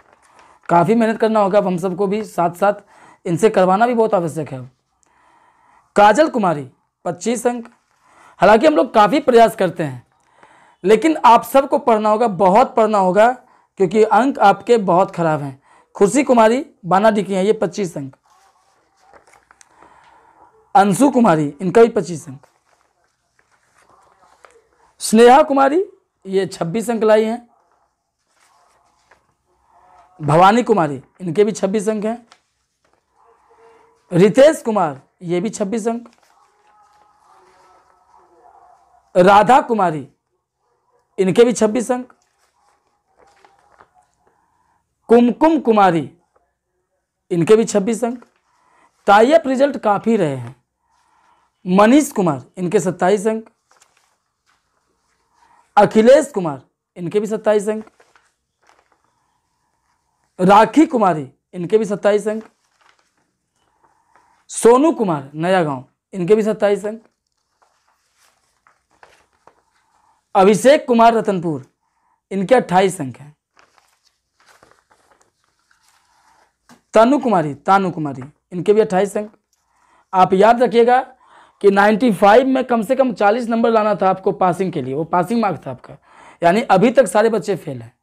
काफ़ी मेहनत करना होगा अब हम सबको भी, साथ साथ इनसे करवाना भी बहुत आवश्यक है। काजल कुमारी 25 अंक। हालांकि हम लोग काफ़ी प्रयास करते हैं, लेकिन आप सबको पढ़ना होगा, बहुत पढ़ना होगा, क्योंकि अंक आपके बहुत खराब हैं। खुशी कुमारी बानाडी की हैं, ये 25 अंक। अंशु कुमारी, इनका भी 25 अंक। स्नेहा कुमारी, ये 26 अंक लाई हैं। भवानी कुमारी, इनके भी 26 अंक हैं। रितेश कुमार, ये भी 26 अंक। राधा कुमारी, इनके भी 26 अंक। कुमकुम कुमारी, इनके भी 26 अंक। टाइप रिजल्ट काफ़ी रहे हैं। मनीष कुमार, इनके 27 अंक। अखिलेश कुमार, इनके भी 27 अंक। राखी कुमारी, इनके भी 27 अंक। सोनू कुमार नया गांव, इनके भी 27 अंक। अभिषेक कुमार रतनपुर, इनके 28 अंक हैं। तानू कुमारी, इनके भी 28 अंक। आप याद रखिएगा कि 95 में कम से कम 40 नंबर लाना था आपको पासिंग के लिए, वो पासिंग मार्क्स था आपका, यानी अभी तक सारे बच्चे फेल हैं।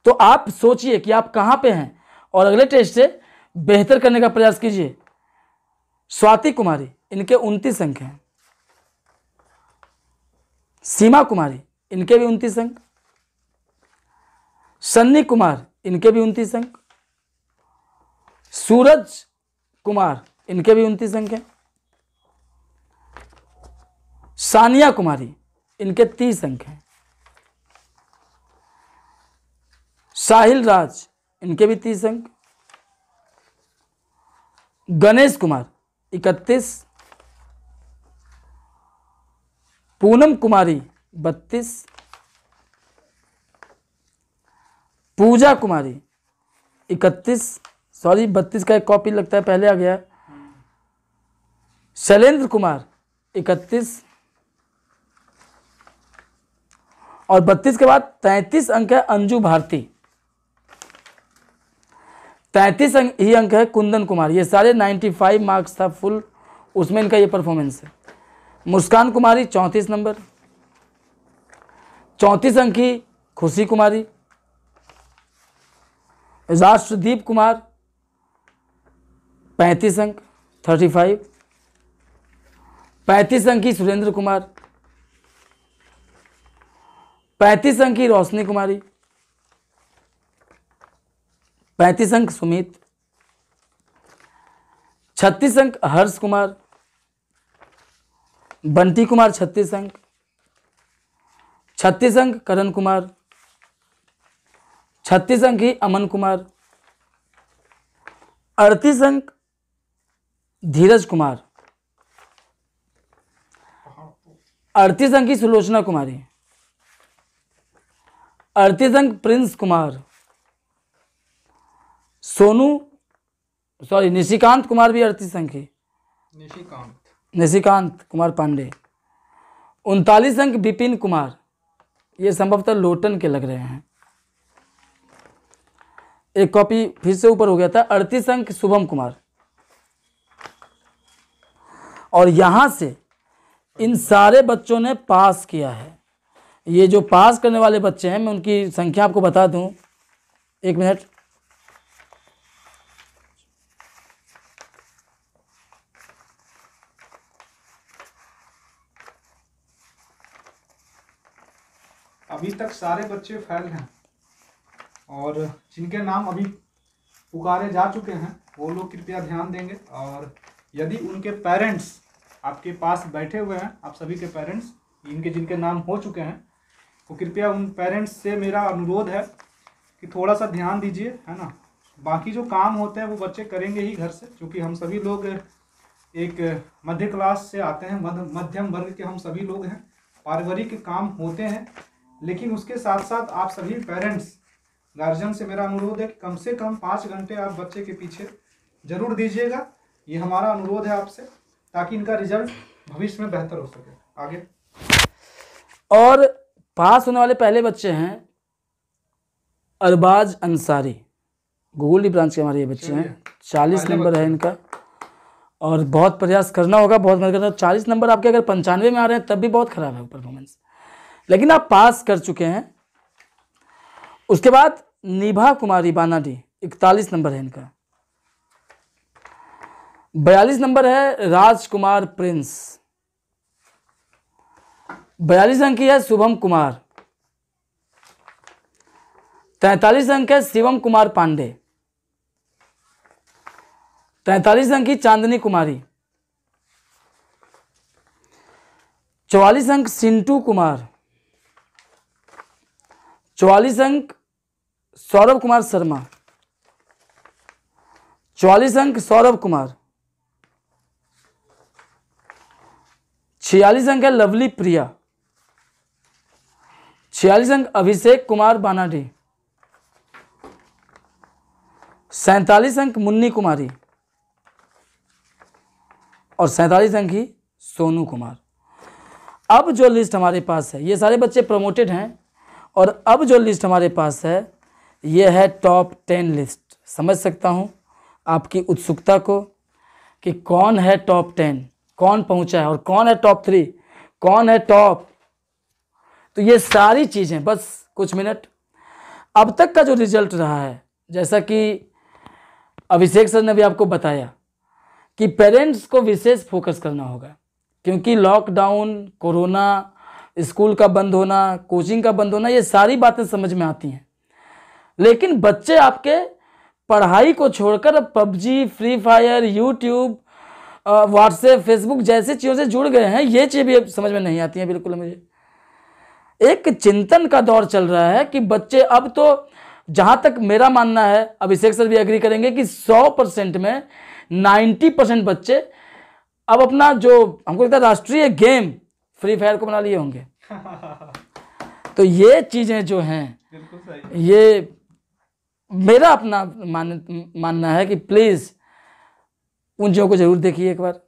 तो आप सोचिए कि आप कहाँ पे हैं और अगले टेस्ट से बेहतर करने का प्रयास कीजिए। स्वाति कुमारी, इनके 29 अंक हैं। सीमा कुमारी, इनके भी 29 अंक। सन्नी कुमार, इनके भी 29 अंक। सूरज कुमार, इनके भी 29 अंक हैं। सानिया कुमारी, इनके 30 अंक हैं। साहिल राज, इनके भी 30 अंक। गणेश कुमार 31। पूनम कुमारी 32। पूजा कुमारी 31, सॉरी 32 का एक कॉपी लगता है पहले आ गया। शैलेंद्र कुमार 31, और 32 के बाद 33 अंक है अंजू भारती। 33 अंक ही अंक है कुंदन कुमार। ये सारे 95 मार्क्स था फुल, उसमें इनका ये परफॉर्मेंस है। मुस्कान कुमारी 34 नंबर। 34 अंक की खुशी कुमारी। राष्ट्रदीप कुमार 35 अंक 35। 35 अंक की सुरेंद्र कुमार। 35 अंक की रोशनी कुमारी। 35 अंक सुमित। 36 अंक हर्ष कुमार। बंटी कुमार 36 अंक। 36 अंक करण कुमार। 36 अंक ही अमन कुमार। 38 अंक धीरज कुमार। 38 अंक की सुलोचना कुमारी। 38 अंक प्रिंस कुमार। निशिकांत कुमार भी 38 अंक की। निशिकांत कुमार पांडे। 39 अंक विपिन कुमार, ये संभवतः लोटन के लग रहे हैं, एक कॉपी फिर से ऊपर हो गया था। 38 अंक शुभम कुमार। और यहां से इन सारे बच्चों ने पास किया है। ये जो पास करने वाले बच्चे हैं, मैं उनकी संख्या आपको बता दूं, एक मिनट। अभी तक सारे बच्चे फेल हैं, और जिनके नाम अभी पुकारे जा चुके हैं वो लोग कृपया ध्यान देंगे। और यदि उनके पेरेंट्स आपके पास बैठे हुए हैं, आप सभी के पेरेंट्स, इनके जिनके नाम हो चुके हैं, तो कृपया उन पेरेंट्स से मेरा अनुरोध है कि थोड़ा सा ध्यान दीजिए, है ना। बाकी जो काम होते हैं वो बच्चे करेंगे ही घर से, क्योंकि हम सभी लोग एक मध्य क्लास से आते हैं, मध्यम वर्ग के हम सभी लोग हैं। पारिवारिक काम होते हैं, लेकिन उसके साथ साथ आप सभी पेरेंट्स गार्जियन से मेरा अनुरोध है कि कम से कम 5 घंटे आप बच्चे के पीछे जरूर दीजिएगा। ये हमारा अनुरोध है आपसे, ताकि इनका रिजल्ट भविष्य में बेहतर हो सके। आगे और पास होने वाले पहले बच्चे हैं अरबाज अंसारी, गूगली ब्रांच के हमारे ये बच्चे हैं। 40 नंबर है इनका, और बहुत प्रयास करना होगा, बहुत मेहनत करना। 40 नंबर आपके अगर 95 में आ रहे हैं तब भी बहुत खराब है परफॉर्मेंस, लेकिन आप पास कर चुके हैं। उसके बाद निभा कुमारी बानाडी, 41 नंबर है इनका। 42 नंबर है राजकुमार प्रिंस। 42 अंक की है शुभम कुमार। 43 अंक है शिवम कुमार पांडे। 43 अंक की चांदनी कुमारी। 44 अंक सिंटू कुमार। 44 अंक सौरभ कुमार शर्मा। 44 अंक सौरभ कुमार। 46 अंक है लवली प्रिया। 46 अंक अभिषेक कुमार बानाडी। 47 अंक मुन्नी कुमारी और 47 अंक ही सोनू कुमार। अब जो लिस्ट हमारे पास है, ये सारे बच्चे प्रमोटेड हैं, और अब जो लिस्ट हमारे पास है ये है टॉप 10 लिस्ट। समझ सकता हूँ आपकी उत्सुकता को कि कौन है टॉप 10, कौन पहुँचा है, और कौन है टॉप 3, कौन है टॉप। तो ये सारी चीज़ें बस कुछ मिनट। अब तक का जो रिजल्ट रहा है, जैसा कि अभिषेक सर ने भी आपको बताया कि पेरेंट्स को विशेष फोकस करना होगा, क्योंकि लॉकडाउन, कोरोना, स्कूल का बंद होना, कोचिंग का बंद होना, ये सारी बातें समझ में आती हैं, लेकिन बच्चे आपके पढ़ाई को छोड़कर अब PUBG, free fire, YouTube, WhatsApp, Facebook जैसे चीज़ों से जुड़ गए हैं। ये चीज़ भी अब समझ में नहीं आती हैं बिल्कुल। मुझे एक चिंतन का दौर चल रहा है कि बच्चे अब तो, जहाँ तक मेरा मानना है, अभिषेक सर भी एग्री करेंगे कि 100% में 90% बच्चे अब अपना जो हमको लगता है राष्ट्रीय गेम फ्री फायर को बना लिए होंगे। तो ये चीज़ें जो हैं, ये मेरा अपना मानना है कि प्लीज़ उन चीज़ों को ज़रूर देखिए एक बार।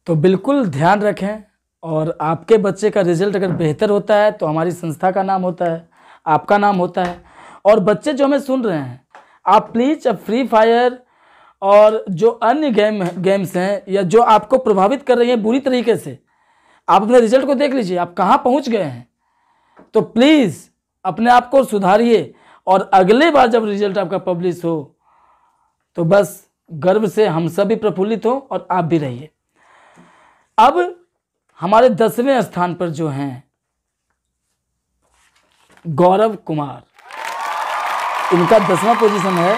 तो बिल्कुल ध्यान रखें, और आपके बच्चे का रिजल्ट अगर बेहतर होता है तो हमारी संस्था का नाम होता है, आपका नाम होता है। और बच्चे जो हमें सुन रहे हैं, आप प्लीज़ अब फ्री फायर और जो अन्य गेम्स हैं, या जो आपको प्रभावित कर रही हैं बुरी तरीके से, आप अपने रिजल्ट को देख लीजिए, आप कहाँ पहुँच गए हैं। तो प्लीज़ अपने आप को सुधारिए, और अगले बार जब रिजल्ट आपका पब्लिश हो तो बस गर्व से हम सभी प्रफुल्लित हो, और आप भी रहिए। अब हमारे 10वें स्थान पर जो हैं गौरव कुमार, इनका 10वां पोजीशन है,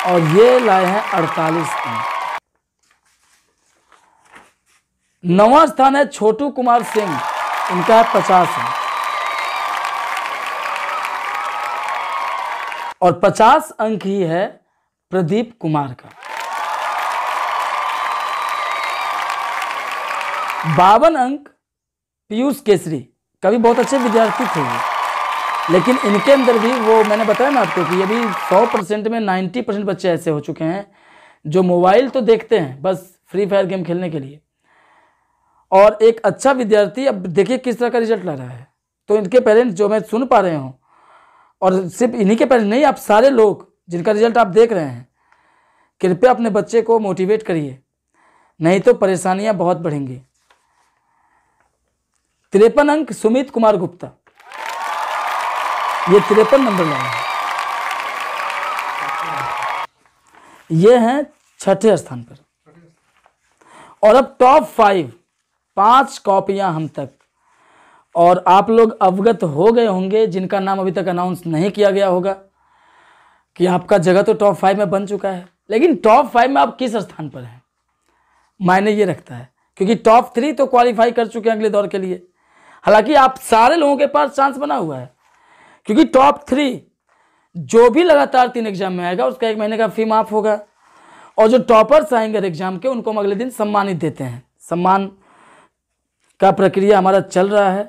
और ये लाए हैं 48 अंक। 9वां स्थान है छोटू कुमार सिंह, इनका है 50 अंक, और 50 अंक ही है प्रदीप कुमार का। 52 अंक पीयूष केसरी, कभी बहुत अच्छे विद्यार्थी थे ये, लेकिन इनके अंदर भी वो, मैंने बताया ना आपको कि अभी 100% में 90% बच्चे ऐसे हो चुके हैं जो मोबाइल तो देखते हैं बस फ्री फायर गेम खेलने के लिए। और एक अच्छा विद्यार्थी अब देखिए किस तरह का रिजल्ट ला रहा है। तो इनके पेरेंट्स जो मैं सुन पा रहे हूँ, और सिर्फ इन्हीं के पेरेंट्स नहीं, आप सारे लोग जिनका रिजल्ट आप देख रहे हैं, कृपया अपने बच्चे को मोटिवेट करिए, नहीं तो परेशानियां बहुत बढ़ेंगी। 53 अंक सुमित कुमार गुप्ता, ये 53 नंबर लाए हैं, ये हैं 6ठे स्थान पर। और अब टॉप 5 कॉपियां हम तक, और आप लोग अवगत हो गए होंगे जिनका नाम अभी तक अनाउंस नहीं किया गया होगा कि आपका जगह तो टॉप 5 में बन चुका है, लेकिन टॉप 5 में आप किस स्थान पर हैं मायने ये रखता है, क्योंकि टॉप 3 तो क्वालिफाई कर चुके हैं अगले दौर के लिए। हालांकि आप सारे लोगों के पास चांस बना हुआ है, क्योंकि टॉप 3 जो भी लगातार 3 एग्जाम में आएगा उसका 1 महीने का फी माफ होगा, और जो टॉपर्स आएंगे एग्जाम के उनको हम अगले दिन सम्मानित देते हैं। सम्मान का प्रक्रिया हमारा चल रहा है।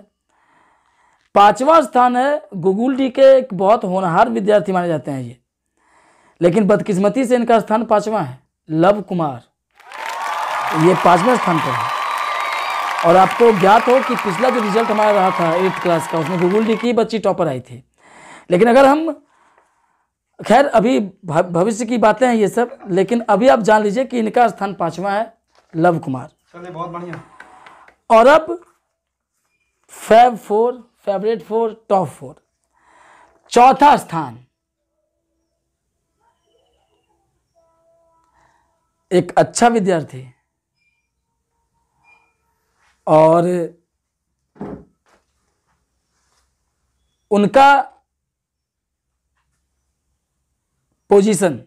5वां स्थान है गूगल डी के एक बहुत होनहार विद्यार्थी माने जाते हैं ये, लेकिन बदकिस्मती से इनका स्थान 5वां है। लव कुमार, ये 5वें स्थान पर है। और आपको ज्ञात हो कि पिछला जो रिजल्ट हमारा रहा था 8th क्लास का, उसमें गूगल डी की बच्ची टॉपर आई थी। लेकिन अगर हम, खैर अभी भविष्य की बातें हैं ये सब, लेकिन अभी आप जान लीजिए कि इनका स्थान 5वां है, लव कुमार। चलिए, बहुत बढ़िया। और अब फैब 4, फेवरेट 4, टॉप 4, चौथा स्थान एक अच्छा विद्यार्थी और उनका पोजीशन,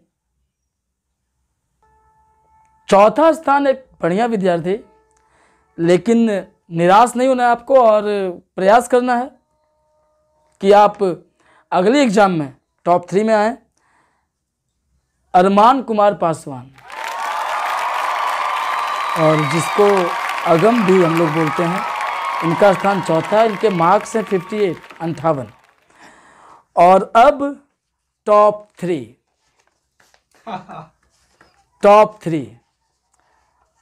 चौथा स्थान एक बढ़िया विद्यार्थी, लेकिन निराश नहीं होना है आपको और प्रयास करना है कि आप अगले एग्जाम में टॉप 3 में आए। अरमान कुमार पासवान, और जिसको अगम भी हम लोग बोलते हैं, इनका स्थान चौथा। इनके मार्क्स हैं 58। और अब टॉप 3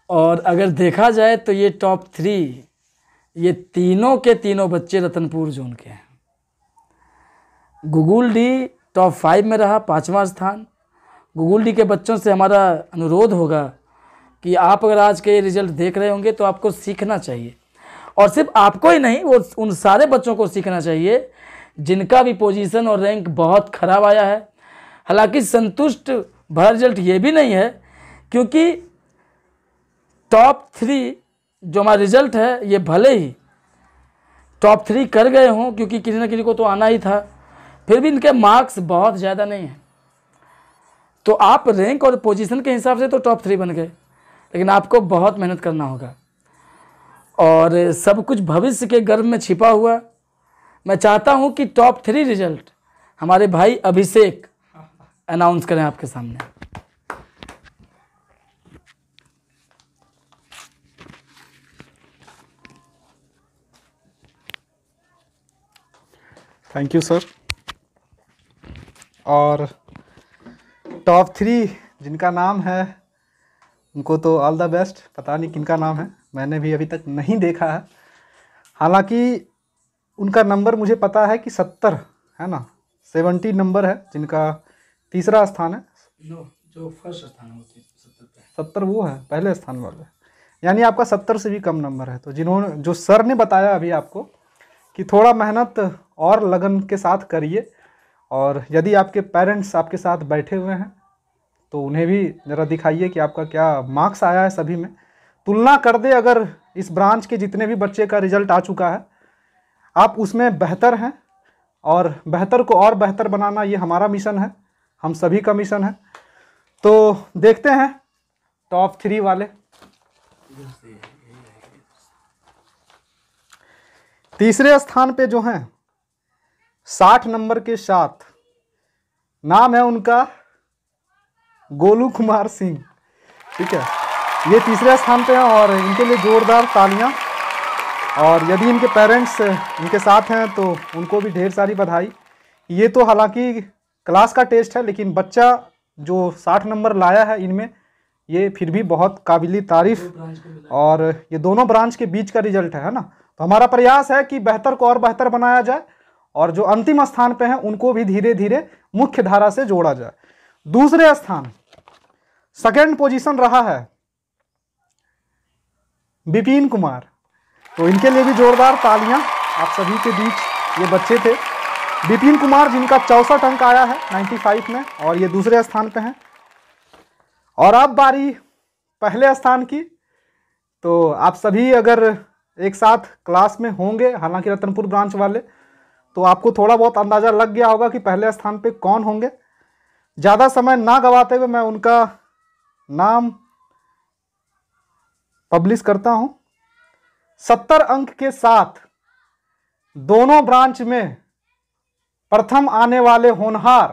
और अगर देखा जाए तो ये टॉप 3 ये तीनों के तीनों बच्चे रतनपुर जोन के हैं। गूगल डी टॉप 5 में रहा, 5वां स्थान। गूगल डी के बच्चों से हमारा अनुरोध होगा कि आप अगर आज के ये रिजल्ट देख रहे होंगे तो आपको सीखना चाहिए, और सिर्फ आपको ही नहीं, वो उन सारे बच्चों को सीखना चाहिए जिनका भी पोजीशन और रैंक बहुत खराब आया है। हालांकि संतुष्ट भरा रिजल्ट ये भी नहीं है, क्योंकि टॉप 3 जो हमारा रिजल्ट है ये भले ही टॉप 3 कर गए हों, क्योंकि किसी न किसी को तो आना ही था, फिर भी इनके मार्क्स बहुत ज़्यादा नहीं हैं। तो आप रैंक और पोजीशन के हिसाब से तो टॉप 3 बन गए, लेकिन आपको बहुत मेहनत करना होगा और सब कुछ भविष्य के गर्भ में छिपा हुआ। मैं चाहता हूं कि टॉप 3 रिजल्ट हमारे भाई अभिषेक अनाउंस करें आपके सामने। Thank you sir. और टॉप 3 जिनका नाम है उनको तो ऑल द बेस्ट। पता नहीं किनका नाम है, मैंने भी अभी तक नहीं देखा है। हालांकि उनका नंबर मुझे पता है कि 70 है ना, 70 नंबर है जिनका तीसरा स्थान है। जो फर्स्ट स्थान है 70 वो है पहले स्थान वाले, यानी आपका 70 से भी कम नंबर है। तो जो सर ने बताया अभी आपको कि थोड़ा मेहनत और लगन के साथ करिए, और यदि आपके पेरेंट्स आपके साथ बैठे हुए हैं तो उन्हें भी ज़रा दिखाइए कि आपका क्या मार्क्स आया है। सभी में तुलना कर दे, अगर इस ब्रांच के जितने भी बच्चे का रिजल्ट आ चुका है आप उसमें बेहतर हैं, और बेहतर को और बेहतर बनाना ये हमारा मिशन है, हम सभी का मिशन है। तो देखते हैं टॉप 3 वाले। तीसरे स्थान पे जो हैं 60 नंबर के साथ, नाम है उनका गोलू कुमार सिंह। ठीक है, ये तीसरे स्थान पे हैं और इनके लिए जोरदार तालियां। और यदि इनके पेरेंट्स इनके साथ हैं तो उनको भी ढेर सारी बधाई। ये तो हालांकि क्लास का टेस्ट है, लेकिन बच्चा जो 60 नंबर लाया है इनमें, ये फिर भी बहुत काबिली तारीफ। और ये दोनों ब्रांच के बीच का रिजल्ट है ना। तो हमारा प्रयास है कि बेहतर को और बेहतर बनाया जाए, और जो अंतिम स्थान पे हैं उनको भी धीरे धीरे मुख्य धारा से जोड़ा जाए। दूसरे स्थान, सेकंड पोजीशन रहा है विपिन कुमार। तो इनके लिए भी जोरदार तालियां। आप सभी के बीच ये बच्चे थे विपिन कुमार, जिनका 64 अंक आया है 95 में, और ये दूसरे स्थान पे हैं। और अब बारी पहले स्थान की। तो आप सभी अगर एक साथ क्लास में होंगे, हालांकि रतनपुर ब्रांच वाले, तो आपको थोड़ा बहुत अंदाज़ा लग गया होगा कि पहले स्थान पे कौन होंगे। ज़्यादा समय ना गवाते हुए मैं उनका नाम पब्लिश करता हूं। 70 अंक के साथ दोनों ब्रांच में प्रथम आने वाले होनहार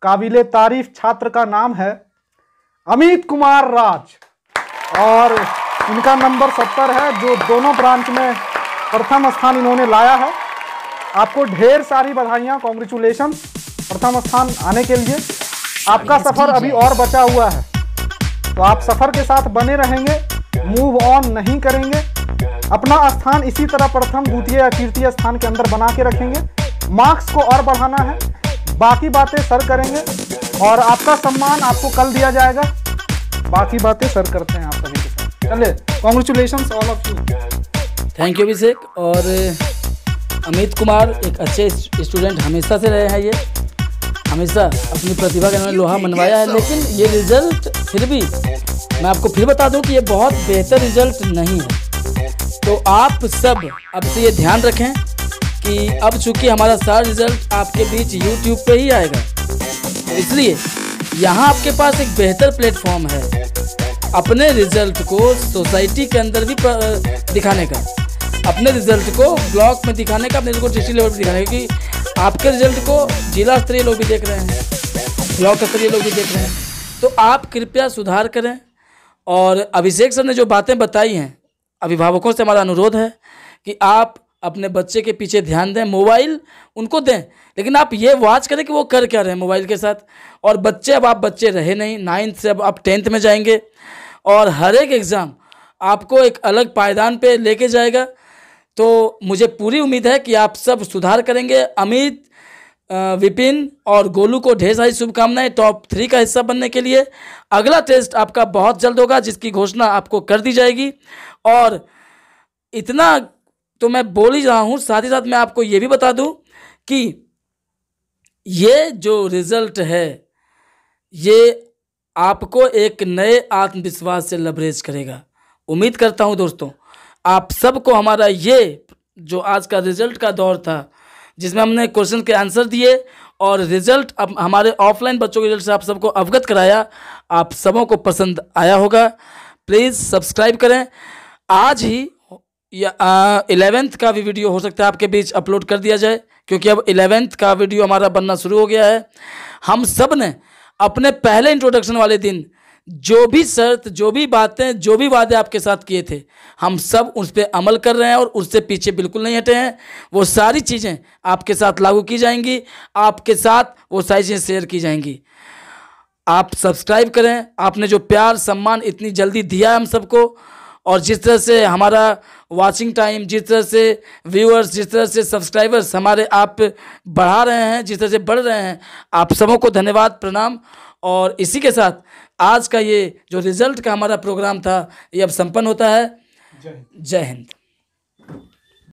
काबिले तारीफ छात्र का नाम है अमित कुमार राज, और इनका नंबर 70 है, जो दोनों ब्रांच में प्रथम स्थान इन्होंने लाया है। आपको ढेर सारी बधाइयाँ, कॉन्ग्रेचुलेशन प्रथम स्थान आने के लिए। आपका सफ़र अभी और बचा हुआ है, तो आप सफ़र के साथ बने रहेंगे, मूव ऑन नहीं करेंगे, अपना स्थान इसी तरह प्रथम, द्वितीय या तृतीय स्थान के अंदर बना के रखेंगे। मार्क्स को और बढ़ाना है, बाकी बातें सर करेंगे और आपका सम्मान आपको कल दिया जाएगा। बाकी बातें सर करते हैं आप सभी के साथ। चलिए, congratulations all of you. Thank you Abhishek. और अमित कुमार एक अच्छे स्टूडेंट हमेशा से रहे हैं, ये हमेशा अपनी प्रतिभा का इन्होंने लोहा मनवाया है, लेकिन ये रिजल्ट फिर भी मैं आपको फिर बता दूं कि ये बहुत बेहतर रिजल्ट नहीं है। तो आप सब अब से ये ध्यान रखें कि अब चूंकि हमारा सारा रिजल्ट आपके बीच YouTube पे ही आएगा, इसलिए यहाँ आपके पास एक बेहतर प्लेटफॉर्म है अपने रिजल्ट को सोसाइटी के अंदर भी दिखाने का, अपने रिजल्ट को ब्लॉक में दिखाने का, अपने रिजल्ट को डिस्ट्रिक्ट लेवल पर दिखाने का, क्योंकि आपके रिजल्ट को जिला स्तरीय लोग भी देख रहे हैं, ब्लॉक स्तरीय लोग भी देख रहे हैं। तो आप कृपया सुधार करें। और अभिषेक सर ने जो बातें बताई हैं, अभिभावकों से हमारा अनुरोध है कि आप अपने बच्चे के पीछे ध्यान दें, मोबाइल उनको दें, लेकिन आप ये वॉच करें कि वो कर क्या रहे हैं मोबाइल के साथ। और बच्चे, अब आप बच्चे रहे नहीं, 9th से अब आप 10th में जाएंगे, और हर एक एग्ज़ाम आपको एक अलग पायदान पे लेके जाएगा। तो मुझे पूरी उम्मीद है कि आप सब सुधार करेंगे। अमित, विपिन और गोलू को ढेर सारी शुभकामनाएं टॉप 3 का हिस्सा बनने के लिए। अगला टेस्ट आपका बहुत जल्द होगा, जिसकी घोषणा आपको कर दी जाएगी। और इतना तो मैं बोल ही रहा हूँ, साथ ही साथ मैं आपको ये भी बता दूं कि ये जो रिज़ल्ट है ये आपको एक नए आत्मविश्वास से लबरेज करेगा। उम्मीद करता हूँ दोस्तों आप सबको हमारा ये जो आज का रिज़ल्ट का दौर था, जिसमें हमने क्वेश्चन के आंसर दिए और रिज़ल्ट अब हमारे ऑफलाइन बच्चों के रिजल्ट से आप सबको अवगत कराया, आप सबों को पसंद आया होगा। प्लीज़ सब्सक्राइब करें। आज ही या 11th का भी वीडियो हो सकता है आपके बीच अपलोड कर दिया जाए, क्योंकि अब 11th का वीडियो हमारा बनना शुरू हो गया है। हम सब ने अपने पहले इंट्रोडक्शन वाले दिन जो भी शर्त, जो भी बातें, जो भी वादे आपके साथ किए थे, हम सब उस पर अमल कर रहे हैं और उससे पीछे बिल्कुल नहीं हटे हैं। वो सारी चीज़ें आपके साथ लागू की जाएंगी, आपके साथ वो सारी चीज़ें शेयर की जाएंगी। आप सब्सक्राइब करें। आपने जो प्यार, सम्मान इतनी जल्दी दिया है हम सबको, और जिस तरह से हमारा वॉचिंग टाइम, जिस तरह से व्यूअर्स, जिस तरह से सब्सक्राइबर्स हमारे आप बढ़ा रहे हैं, जिस तरह से बढ़ रहे हैं, आप सबों को धन्यवाद, प्रणाम। और इसी के साथ आज का ये जो रिज़ल्ट का हमारा प्रोग्राम था ये अब संपन्न होता है। जय हिंद।